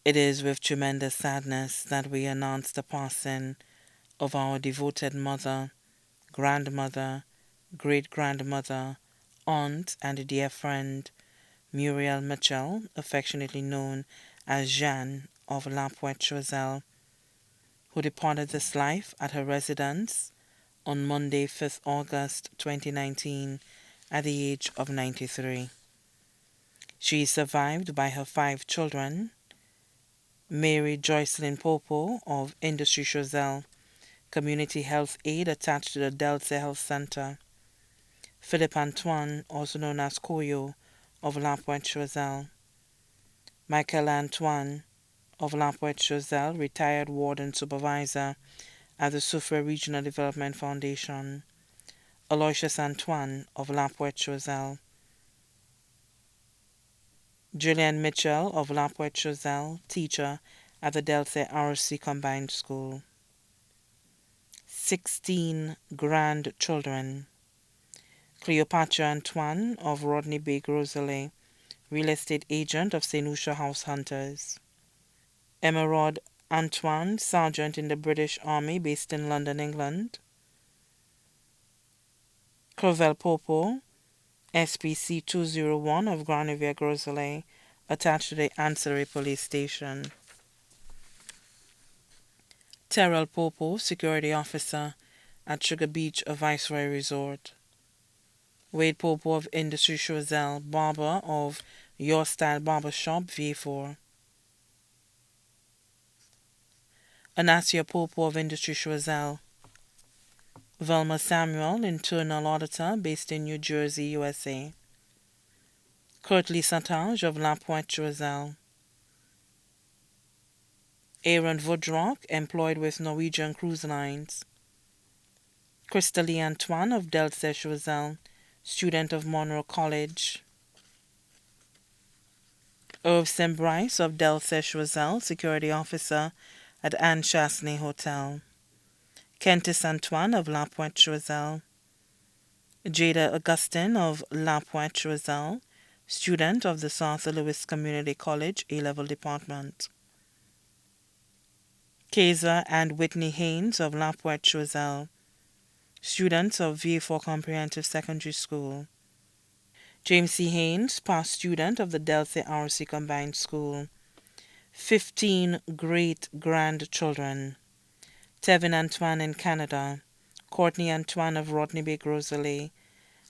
It is with tremendous sadness that we announce the passing of our devoted mother, grandmother, great-grandmother, aunt, and dear friend, Muriel Mitchell, affectionately known as Jeanne of La Pointe-Choiseul, who departed this life at her residence on Monday, 5th August 2019, at the age of 93. She is survived by her 5 children: Mary Joycelyn Popo of Industry Choiseul, community health aide attached to the Delce Health Center; Philip Antoine, also known as Koyo, of La Pointe-Choiseul; Michael Antoine of La Pointe-Choiseul, retired warden supervisor at the Soufrière Regional Development Foundation; Aloysius Antoine of La Pointe-Choiseul; Julian Mitchell of La Pointe-Choiseul, teacher at the Delce RC Combined School. 16 grandchildren: Cleopatra Antoine of Rodney Bay Rosalie, real estate agent of St. Lucia House Hunters; Emerald Antoine, sergeant in the British Army based in London, England; Clovell Popo, SPC 201 of Granivier Rosalie, attached to the ancillary police station; Terrell Popo, security officer at Sugar Beach, a Viceroy Resort; Wade Popo of Industry Choiseul, barber of Your Style Barber Shop, V4; Anasia Popo of Industry Choiseul; Velma Samuel, internal auditor based in New Jersey, USA; Curtly Satage of La Pointe-Choiseul; Aaron Vodrock, employed with Norwegian Cruise Lines; Crystalie Antoine of Delce Choiseul, student of Monroe College; Irvson Bryce of Delce Choiseul, security officer at Anne Chasney Hotel; Kentis Antoine of La Pointe-Choiseul; Jada Augustin of La Pointe-Choiseul, student of the South Louis Community College A-Level Department; Kaiser and Whitney Haynes of La Pointe-Choiseul, students of V4 Comprehensive Secondary School; James C. Haynes, past student of the Delce RC Combined School. 15 great-grandchildren: Tevin Antoine in Canada; Courtney Antoine of Rodney Bay Rosalie;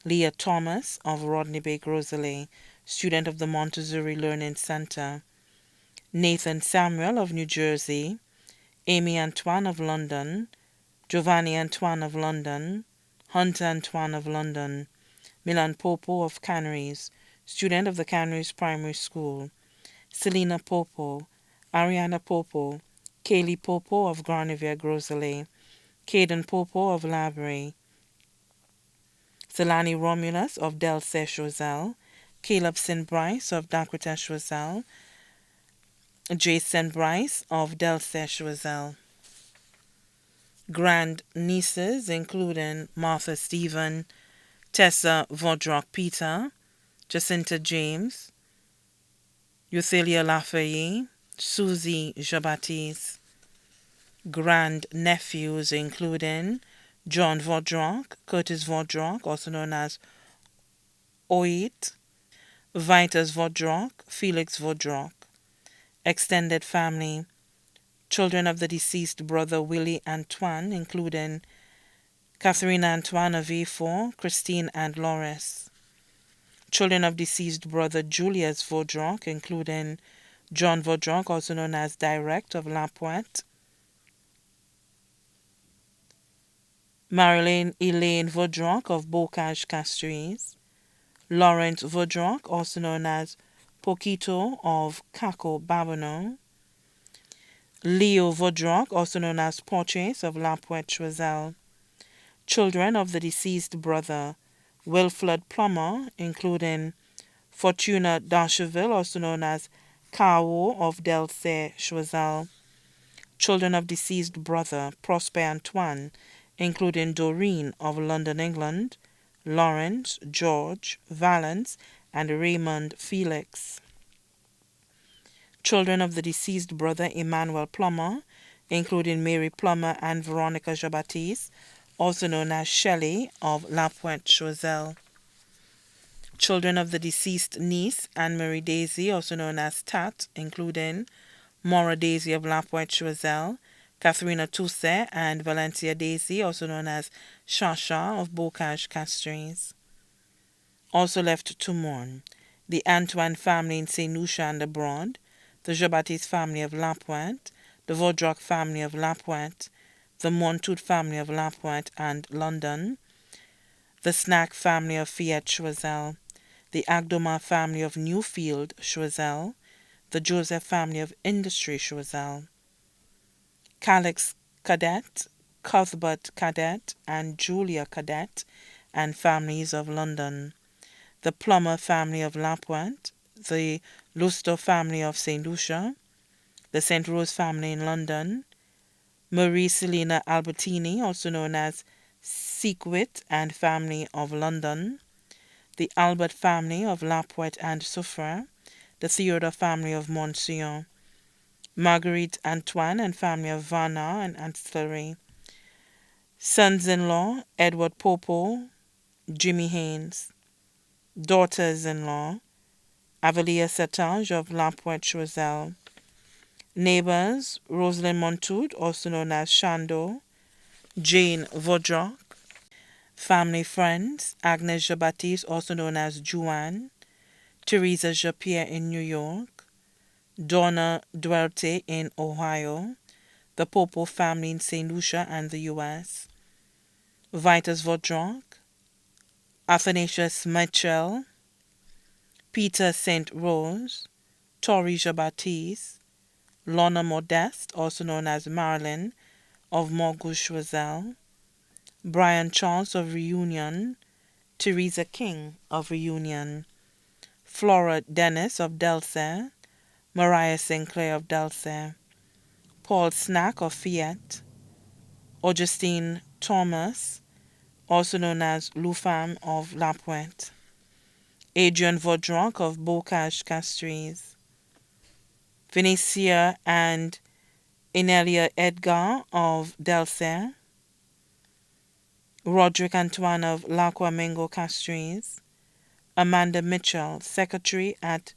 Leah Thomas of Rodney Bay Rosalie, student of the Montessori Learning Center; Nathan Samuel of New Jersey; Amy Antoine of London; Giovanni Antoine of London; Hunter Antoine of London; Milan Popo of Canaries, student of the Canaries Primary School; Selena Popo; Ariana Popo; Kaylee Popo of Granivier Rosalie; Caden Popo of Labrie; Zelani Romulus of Delce Choiseul; Caleb St. Bryce of Daquita Choiseul; Jason Bryce of Delce Choiseul. Grand nieces including Martha Stephen, Tessa Vodrock Peter, Jacinta James, Euthalia Lafayette, Susie Jean-Baptiste. Grand nephews including John Vodrock, Curtis Vodrock, also known as Oit, Vitus Vodrock, Felix Vodrock. Extended family: children of the deceased brother Willie Antoine, including Catherine Antoine of V4, Christine and Loris. Children of deceased brother Julius Vodrock, including John Vodrock, also known as Direct of La Pointe; Marilyn Elaine Vodrock of Bocage Castries; Lawrence Vodrock, also known as Poquito of Caco Babonneau; Leo Vodrock, also known as Portraits of La Pointe-Choiseul. Children of the deceased brother Wilfred Plummer, including Fortuna d'Archeville, also known as Cao of Delce Choiseul. Children of deceased brother Prosper Antoine, including Doreen of London, England, Lawrence, George, Valence, and Raymond Felix. Children of the deceased brother Emmanuel Plummer, including Mary Plummer and Veronica Jabatis, also known as Shelley of La Pointe Choiseul. Children of the deceased niece Anne-Marie Daisy, also known as Tat, including Maura Daisy of La Pointe Choiseul, Katharina Toussaint and Valencia Daisy, also known as Shasha of Bocage Castries. Also left to mourn: the Antoine family in St. Lucia and abroad, the Jabatis family of La Pointe, the Vaudreuil family of La Pointe, the Montout family of La Pointe and London, the Snack family of Fiat Choiseul, the Agdoma family of Newfield Choiseul, the Joseph family of Industry Choiseul, Calix Cadet, Cuthbert Cadet, and Julia Cadet and families of London, the Plummer family of La Pointe, the Luster family of St. Lucia, the St. Rose family in London, Marie Selina Albertini, also known as Sequit and family of London, the Albert family of La Pointe and Soufrière, the Theodore family of Monsieur, Marguerite Antoine and family of Varna and Ancillary, sons-in-law Edward Popo, Jimmy Haynes, daughters-in-law Avelia Satange of La Pointe Choiseul, neighbors Rosalind Montout, also known as Shando, Jane Vaudreuil, family friends Agnes Jabatis, also known as Juan, Teresa Japierre in New York, Donna Duarte in Ohio, the Popo family in St. Lucia and the U.S., Vitus Vaudreuil, Athanasius Mitchell, Peter St. Rose, Tori Jabatis, Lorna Modeste, also known as Marilyn, of Morgouche Choiseul, Brian Charles of Reunion, Teresa King of Reunion, Flora Dennis of Delsey, Mariah Sinclair of Delsey, Paul Snack of Fiat, Augustine Thomas, also known as Lufam of La Pointe, Adrian Vaudreuil of Bocage Castries, Venetia and Inelia Edgar of Delsey, Roderick Antoine of Lac-Mingo Castries, Amanda Mitchell, secretary at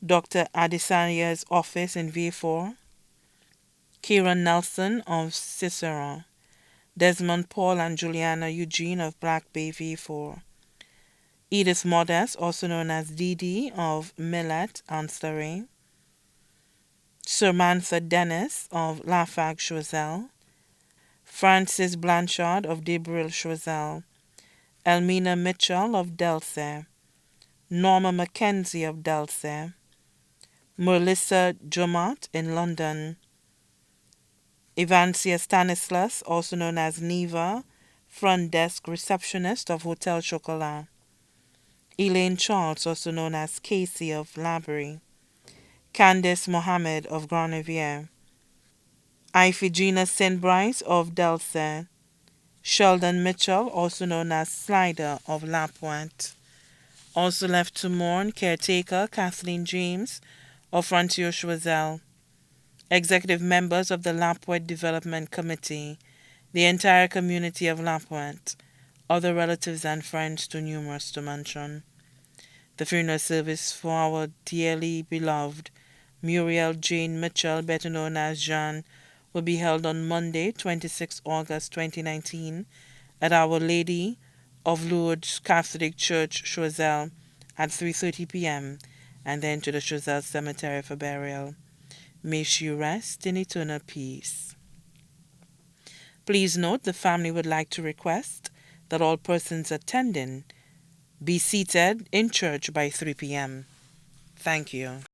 Dr. Adesanya's office in V4, Kieran Nelson of Cicero, Desmond Paul and Juliana Eugene of Black Bay V4, Edith Modest, also known as Dee of Millet, Ancillary, Sir Manfred Dennis of Lafargue Choiseul, Francis Blanchard of Debril Choiseul, Elmina Mitchell of Delsey, Norma Mackenzie of Delsey, Melissa Jomart in London, Evancia Stanislas, also known as Neva, front desk receptionist of Hotel Chocolat, Elaine Charles, also known as Casey of Labrie, Candice Mohammed of Grand Riviere, Iphigenia St. Bryce of Delsey, Sheldon Mitchell, also known as Slider of La Pointe. Also left to mourn: caretaker Kathleen James of Frontier Choiseul, executive members of the La Pointe Development Committee, the entire community of La Pointe, other relatives and friends too numerous to mention. The funeral service for our dearly beloved Muriel Jane Mitchell, better known as Jeanne, will be held on Monday, 26 August 2019, at Our Lady of Lourdes Catholic Church, Choiseul, at 3:30 p.m., and then to the Choiseul Cemetery for burial. May she rest in eternal peace. Please note the family would like to request that all persons attending be seated in church by 3 p.m. Thank you.